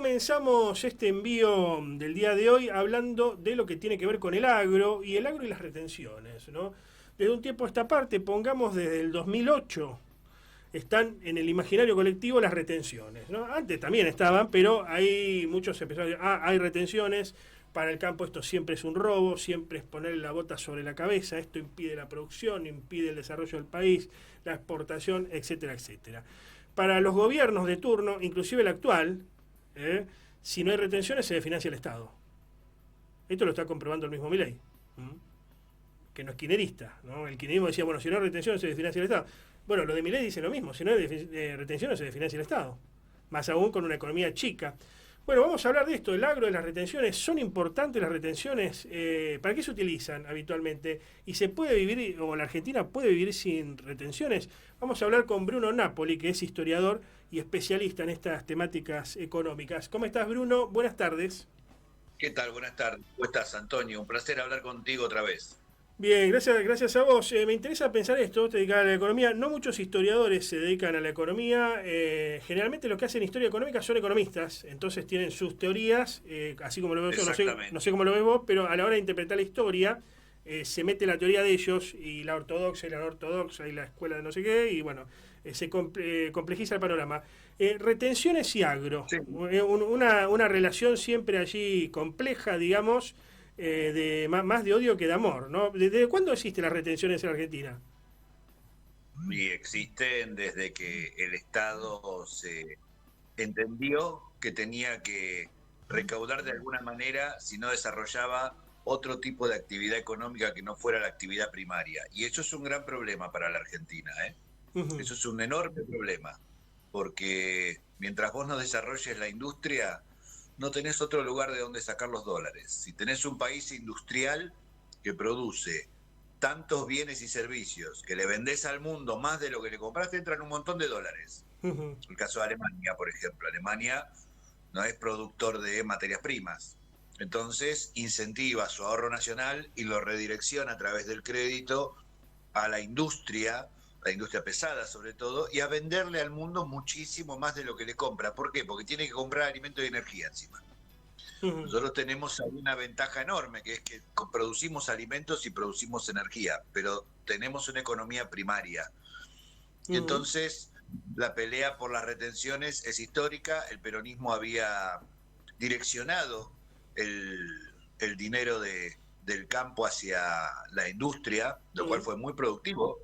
comenzamos este envío del día de hoy hablando de lo que tiene que ver con el agro y las retenciones, ¿no? Desde un tiempo a esta parte, pongamos desde el 2008, están en el imaginario colectivo las retenciones, ¿no? Antes también estaban, pero ahí muchos empezaron a decir, hay retenciones, para el campo esto siempre es un robo, siempre es ponerle la bota sobre la cabeza, esto impide la producción, impide el desarrollo del país, la exportación, etcétera, etcétera. Para los gobiernos de turno, inclusive el actual, si no hay retenciones se desfinancia el Estado. Esto lo está comprobando el mismo Milei, que no es kirchnerista, ¿no? El kirchnerismo decía, bueno, si no hay retenciones se desfinancia el Estado. Bueno, lo de Milei dice lo mismo, si no hay retenciones se desfinancia el Estado. Más aún con una economía chica. Bueno, vamos a hablar de esto, el agro, de las retenciones. ¿Son importantes las retenciones? ¿Para qué se utilizan habitualmente? ¿Y se puede vivir, o la Argentina puede vivir sin retenciones? Vamos a hablar con Bruno Napoli, que es historiador y especialista en estas temáticas económicas. ¿Cómo estás, Bruno? Buenas tardes. ¿Qué tal? Buenas tardes. ¿Cómo estás, Antonio? Un placer hablar contigo otra vez. Bien, gracias a vos. Me interesa pensar esto, te dedicas a la economía. No muchos historiadores se dedican a la economía. Generalmente los que hacen historia económica son economistas, entonces tienen sus teorías, así como lo veo yo, no sé cómo lo ves vos, pero a la hora de interpretar la historia, se mete la teoría de ellos y la ortodoxa y la no ortodoxa y la escuela de no sé qué, y bueno, complejiza el panorama. Retenciones y agro, Sí. una relación siempre allí compleja, digamos, más de odio que de amor, ¿no? ¿Desde cuándo existen las retenciones en Argentina? Y existen desde que el Estado se entendió que tenía que recaudar de alguna manera si no desarrollaba otro tipo de actividad económica que no fuera la actividad primaria. Y eso es un gran problema para la Argentina, ¿eh? Ujú. Eso es un enorme problema, porque mientras vos no desarrolles la industria, no tenés otro lugar de donde sacar los dólares. Si tenés un país industrial que produce tantos bienes y servicios que le vendés al mundo más de lo que le compraste, entran un montón de dólares. Ujú. El caso de Alemania, por ejemplo. Alemania no es productor de materias primas. Entonces incentiva su ahorro nacional y lo redirecciona a través del crédito a la industria pesada sobre todo, y a venderle al mundo muchísimo más de lo que le compra. ¿Por qué? Porque tiene que comprar alimentos y energía encima. Ujú. Nosotros tenemos una ventaja enorme, que es que producimos alimentos y producimos energía, pero tenemos una economía primaria. Y Ujú. entonces la pelea por las retenciones es histórica. El peronismo había direccionado el, el dinero del campo hacia la industria, lo cual Ujú. fue muy productivo,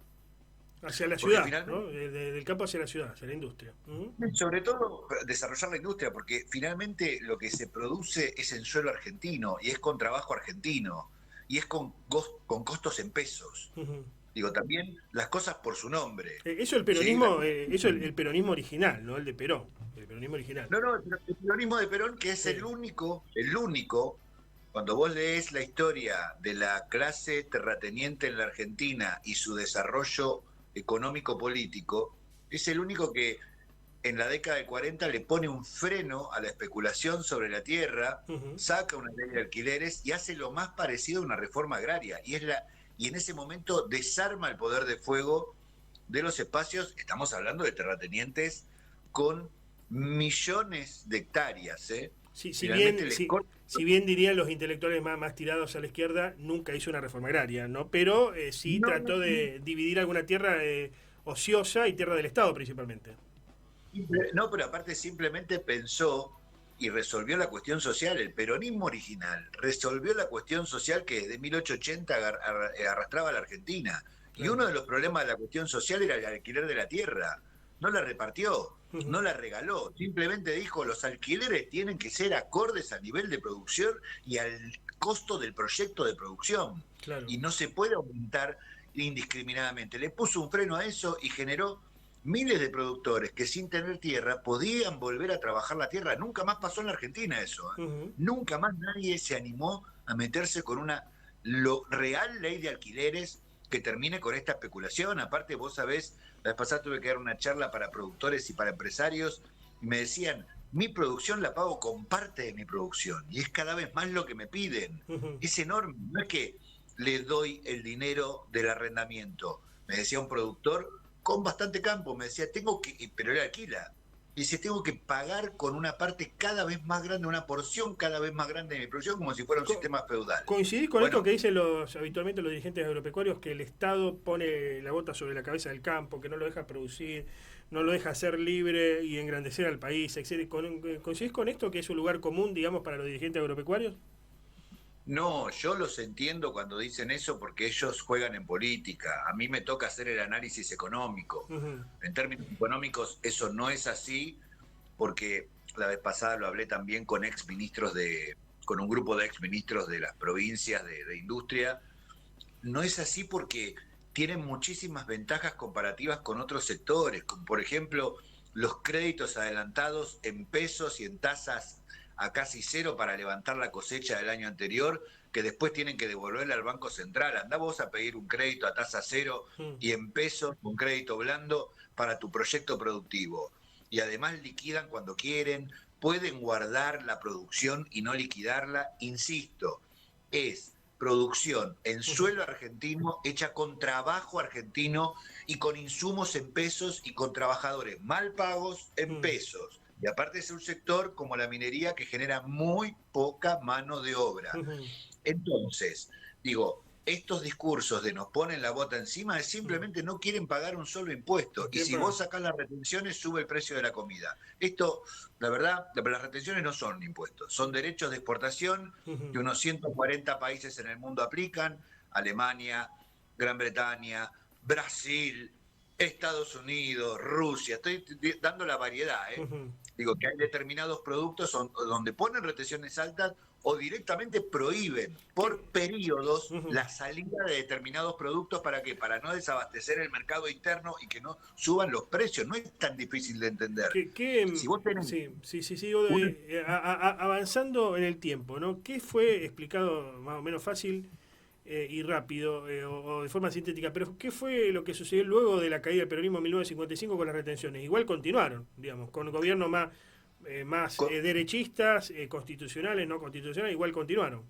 Hacia la porque ciudad, ¿no? finalmente, Del campo hacia la ciudad, hacia la industria. Ujú. sobre todo desarrollar la industria, porque finalmente lo que se produce es en suelo argentino y es con trabajo argentino y es con costos en pesos. Ujú. Digo, también las cosas por su nombre. Eso el ¿Sí? peronismo, eso el peronismo original, ¿no? El de Perón, el peronismo original. No, no, el peronismo de Perón, que es Sí. el único, cuando vos lees la historia de la clase terrateniente en la Argentina y su desarrollo económico-político, es el único que en la década del 40 le pone un freno a la especulación sobre la tierra, Ujú. saca una ley de alquileres y hace lo más parecido a una reforma agraria. Y en ese momento desarma el poder de fuego de los espacios. Estamos hablando de terratenientes con millones de hectáreas, ¿eh? Si, si Finalmente bien, les si, corta. si bien dirían los intelectuales más tirados a la izquierda, nunca hizo una reforma agraria, ¿no? Pero sí No, trató de dividir alguna tierra ociosa y tierra del Estado principalmente. no, pero aparte simplemente pensó y resolvió la cuestión social. El peronismo original resolvió la cuestión social que desde 1880 arrastraba a la Argentina. Y Claro. uno de los problemas de la cuestión social era el alquiler de la tierra. No la repartió, Ujú. no la regaló. Simplemente dijo, los alquileres tienen que ser acordes al nivel de producción y al costo del proyecto de producción. Claro. Y no se puede aumentar indiscriminadamente. Le puso un freno a eso y generó miles de productores que sin tener tierra podían volver a trabajar la tierra. Nunca más pasó en la Argentina eso, ¿eh? Ujú. Nunca más nadie se animó a meterse con una real ley de alquileres que termine con esta especulación. Aparte, vos sabés, la vez pasada tuve que dar una charla para productores y para empresarios y me decían, mi producción la pago con parte de mi producción y es cada vez más lo que me piden. Ujú. Es enorme, no es que le doy el dinero del arrendamiento. Me decía un productor con bastante campo, me decía, tengo que, pero él alquila. Y si tengo que pagar con una parte cada vez más grande, una porción cada vez más grande de mi producción, como si fuera un Co- sistema feudal. ¿Coincidís con esto Bueno, que dicen habitualmente los dirigentes agropecuarios, que el Estado pone la bota sobre la cabeza del campo, que no lo deja producir, no lo deja ser libre y engrandecer al país, etcétera? ¿Coincidís con esto, que es un lugar común, digamos, para los dirigentes agropecuarios? no, yo los entiendo cuando dicen eso porque ellos juegan en política. A mí me toca hacer el análisis económico. Ujú, En términos económicos eso no es así porque la vez pasada lo hablé también con con un grupo de exministros de las provincias de industria. No es así porque tienen muchísimas ventajas comparativas con otros sectores, como por ejemplo los créditos adelantados en pesos y en tasas a casi cero para levantar la cosecha del año anterior, que después tienen que devolverle al Banco Central. Andá vos a pedir un crédito a tasa cero ujú, y en pesos, un crédito blando para tu proyecto productivo. Y además liquidan cuando quieren, pueden guardar la producción y no liquidarla. Insisto, es producción en ujú, suelo argentino, hecha con trabajo argentino y con insumos en pesos y con trabajadores mal pagos en ujú, pesos. Y aparte es un sector como la minería que genera muy poca mano de obra. ujú, Entonces, digo, estos discursos de nos ponen la bota encima es ujú. simplemente no quieren pagar un solo impuesto. No Y quieren si pagar. vos sacás las retenciones, sube el precio de la comida. Esto, la verdad, las retenciones no son impuestos, son derechos de exportación Ujú. que unos 140 países en el mundo aplican: Alemania, Gran Bretaña, Brasil, Estados Unidos, Rusia. Estoy dando la variedad, ¿eh? Ujú. Digo que hay determinados productos donde ponen retenciones altas o directamente prohíben por ¿Qué? periodos Ujú. la salida de determinados productos. ¿Para qué? Para no desabastecer el mercado interno y que no suban los precios. No es tan difícil de entender. Si vos tenés Sí, sí, sí, sí, una... avanzando en el tiempo, ¿no? ¿Qué fue explicado más o menos fácil y rápido, o de forma sintética, pero qué fue lo que sucedió luego de la caída del peronismo en 1955 con las retenciones? Igual continuaron, digamos, con gobiernos más derechistas, constitucionales, no constitucionales, igual continuaron.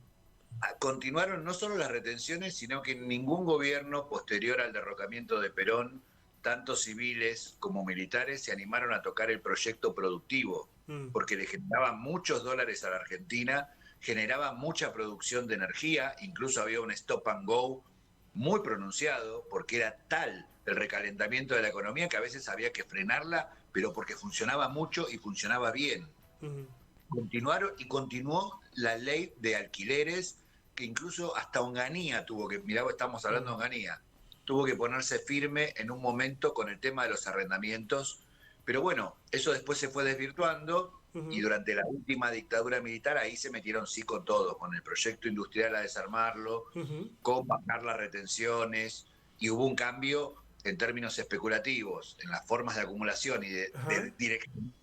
Continuaron no solo las retenciones, sino que ningún gobierno posterior al derrocamiento de Perón, tanto civiles como militares, se animaron a tocar el proyecto productivo, Mm, porque le generaba muchos dólares a la Argentina, generaba mucha producción de energía, incluso había un stop and go muy pronunciado, porque era tal el recalentamiento de la economía que a veces había que frenarla, pero porque funcionaba mucho y funcionaba bien. mm, Continuaron y continuó la ley de alquileres, que incluso hasta Onganía tuvo que, mirá, estamos hablando mm, de Onganía, tuvo que ponerse firme en un momento con el tema de los arrendamientos. Pero bueno, eso después se fue desvirtuando y mm, durante la última dictadura militar ahí se metieron sí con todo, con el proyecto industrial a desarmarlo, mm, con bajar las retenciones, y hubo un cambio en términos especulativos, en las formas de acumulación y ajá. de dirección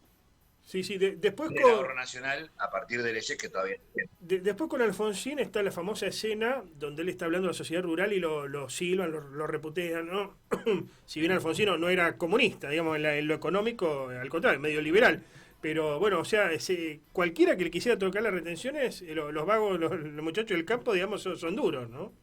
Sí, sí, después del ahorro nacional a partir de leyes que todavía no tienen. después con Alfonsín está la famosa escena donde él está hablando de la sociedad rural y lo silban, lo reputean, ¿no? Si bien Alfonsín no era comunista, digamos, en lo económico, al contrario, medio liberal. Pero bueno, o sea, cualquiera que le quisiera tocar las retenciones, los vagos, los muchachos del campo, digamos, son duros, ¿no?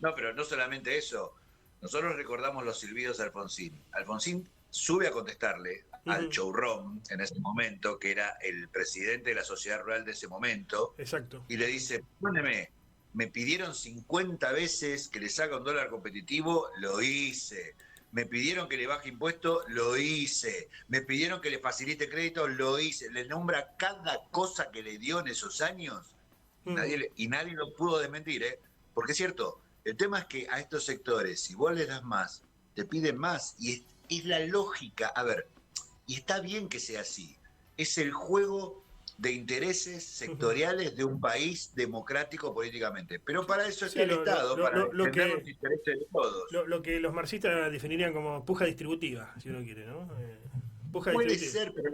No, pero no solamente eso. Nosotros recordamos los silbidos de Alfonsín. Alfonsín sube a contestarle al Ujú, Chourrón en ese momento, que era el presidente de la sociedad rural de ese momento, exacto. y le dice: perdóneme, me pidieron 50 veces que les haga un dólar competitivo, lo hice. Me pidieron que le baje impuesto, lo hice. Me pidieron que le facilite crédito, lo hice. Le nombra cada cosa que le dio en esos años y Ujú, nadie lo pudo desmentir, ¿eh? Porque es cierto, el tema es que a estos sectores, si vos les das más, te piden más. Y es la lógica. A ver, y está bien que sea así. Es el juego de intereses ujú. sectoriales de un país democrático políticamente. Pero para eso está Sí, el Estado, para defender los intereses de todos. lo que los marxistas definirían como puja distributiva, si uno quiere, ¿no? Puja Puede distributiva. ser, pero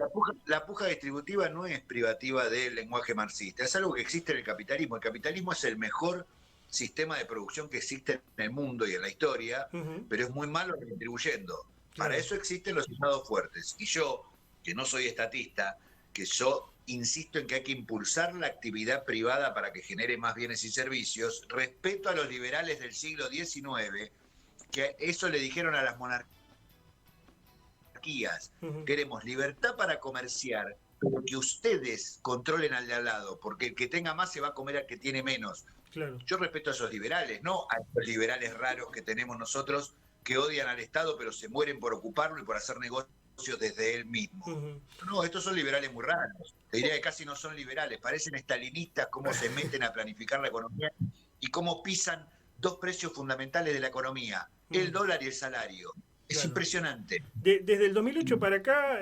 la puja distributiva no es privativa del lenguaje marxista, es algo que existe en el capitalismo. El capitalismo es el mejor sistema de producción que existe en el mundo y en la historia, Ujú, pero es muy malo redistribuyendo. Para claro. eso existen los estados fuertes. Y yo, que no soy estatista, que yo insisto en que hay que impulsar la actividad privada para que genere más bienes y servicios, respeto a los liberales del siglo XIX, que eso le dijeron a las monarquías jerarquías. Queremos libertad para comerciar, pero que ustedes controlen al de al lado, porque el que tenga más se va a comer al que tiene menos. Claro. Yo respeto a esos liberales, no a los liberales raros que tenemos nosotros, que odian al Estado, pero se mueren por ocuparlo y por hacer negocios desde él mismo. No, estos son liberales muy raros. Te diría que casi no son liberales, parecen estalinistas cómo se meten a planificar la economía y cómo pisan dos precios fundamentales de la economía, el dólar y el salario. Es Claro. Impresionante. Desde el 2008 para acá,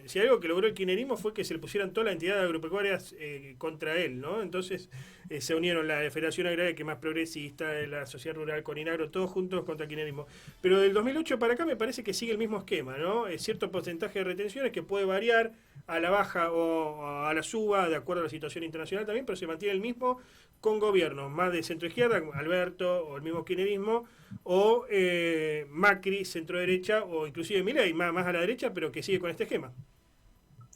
si algo que logró el kirchnerismo fue que se le pusieran todas las entidades agropecuarias contra él, ¿no? Entonces se unieron la Federación Agraria, que es más progresista, la Sociedad Rural, Coninagro, todos juntos contra el kirchnerismo. Pero del 2008 para acá me parece que sigue el mismo esquema, ¿no? Cierto porcentaje de retenciones que puede variar a la baja o a la suba, de acuerdo a la situación internacional también, pero se mantiene el mismo con gobiernos más de centro-izquierda, Alberto, o el mismo kirchnerismo, o Macri, centro-derecha, o inclusive Milei, más a la derecha, pero que sigue con este esquema.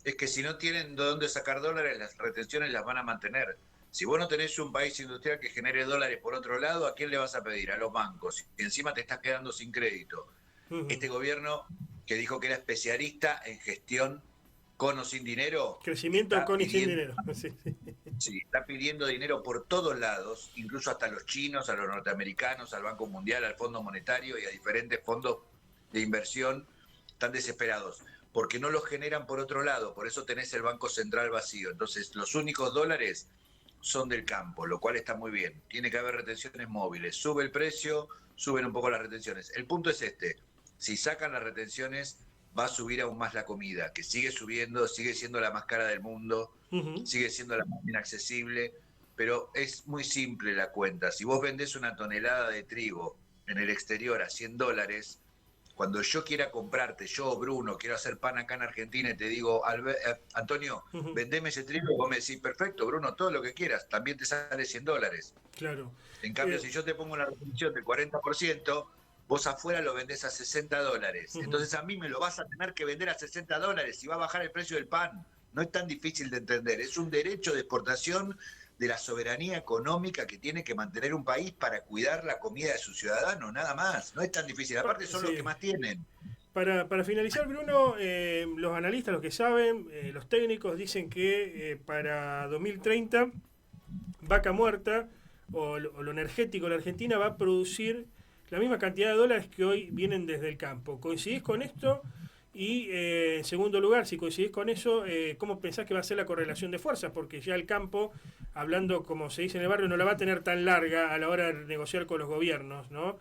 Es que si no tienen de dónde sacar dólares, las retenciones las van a mantener. Si vos no tenés un país industrial que genere dólares por otro lado, ¿a quién le vas a pedir? A los bancos. Y encima te estás quedando sin crédito. Este gobierno que dijo que era especialista en gestión con o sin dinero. Crecimiento con y sin dinero. Sí, está pidiendo dinero por todos lados, incluso hasta a los chinos, a los norteamericanos, al Banco Mundial, al Fondo Monetario y a diferentes fondos de inversión. Están desesperados porque no los generan por otro lado, por eso tenés el Banco Central vacío. Entonces los únicos dólares son del campo, lo cual está muy bien. Tiene que haber retenciones móviles, sube el precio, suben un poco las retenciones. El punto es este, si sacan las retenciones va a subir aún más la comida, que sigue subiendo, sigue siendo la más cara del mundo, sigue siendo la más inaccesible, pero es muy simple la cuenta. Si vos vendés una tonelada de trigo en el exterior a $100, cuando yo quiera comprarte, yo, Bruno, quiero hacer pan acá en Argentina y te digo, Antonio, vendeme ese trigo, y vos me decís, perfecto, Bruno, todo lo que quieras, también te sale $100. Claro. En cambio, si yo te pongo una retención del 40%, vos afuera lo vendés a $60. Entonces a mí me lo vas a tener que vender a $60 y va a bajar el precio del pan. No es tan difícil de entender. Es un derecho de exportación de la soberanía económica que tiene que mantener un país para cuidar la comida de sus ciudadanos, nada más. No es tan difícil. Aparte son los que más tienen. Para finalizar, Bruno, los analistas, los que saben, los técnicos dicen que para 2030 Vaca Muerta o lo energético, la Argentina va a producir la misma cantidad de dólares que hoy vienen desde el campo. ¿Coincidís con esto? Y en segundo lugar, si coincidís con eso, ¿cómo pensás que va a ser la correlación de fuerzas? Porque ya el campo, hablando como se dice en el barrio, no la va a tener tan larga a la hora de negociar con los gobiernos, ¿no?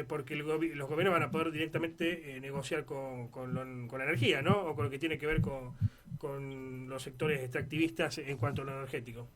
Porque los gobiernos van a poder directamente negociar con la energía, ¿no? O con lo que tiene que ver con los sectores extractivistas en cuanto a lo energético.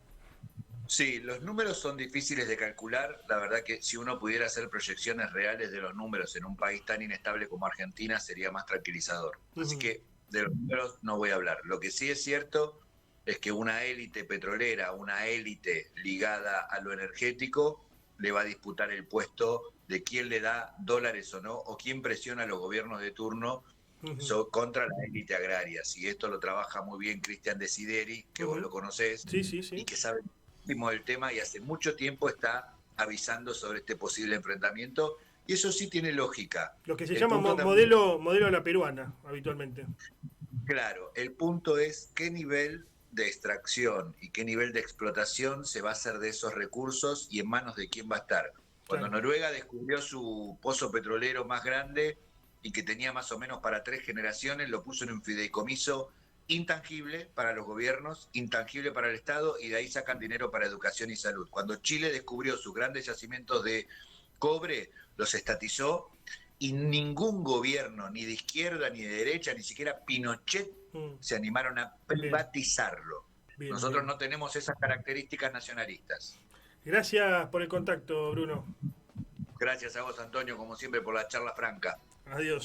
Sí, los números son difíciles de calcular. La verdad que si uno pudiera hacer proyecciones reales de los números en un país tan inestable como Argentina sería más tranquilizador. Así que de los números no voy a hablar. Lo que sí es cierto es que una élite petrolera, una élite ligada a lo energético, le va a disputar el puesto de quién le da dólares o no, o quién presiona a los gobiernos de turno contra la élite agraria. Y esto lo trabaja muy bien Cristian Desideri, que vos lo conocés, y que sabe del tema y hace mucho tiempo está avisando sobre este posible enfrentamiento y eso sí tiene lógica. Lo que se llama modelo a la peruana habitualmente. Claro, el punto es qué nivel de extracción y qué nivel de explotación se va a hacer de esos recursos y en manos de quién va a estar. Cuando Noruega descubrió su pozo petrolero más grande y que tenía más o menos para 3 generaciones, lo puso en un fideicomiso intangible para los gobiernos, intangible para el Estado, y de ahí sacan dinero para educación y salud. Cuando Chile descubrió sus grandes yacimientos de cobre, los estatizó, y ningún gobierno, ni de izquierda ni de derecha, ni siquiera Pinochet, se animaron a privatizarlo. Nosotros no tenemos esas características nacionalistas. Gracias por el contacto, Bruno. Gracias a vos, Antonio, como siempre, por la charla franca. Adiós.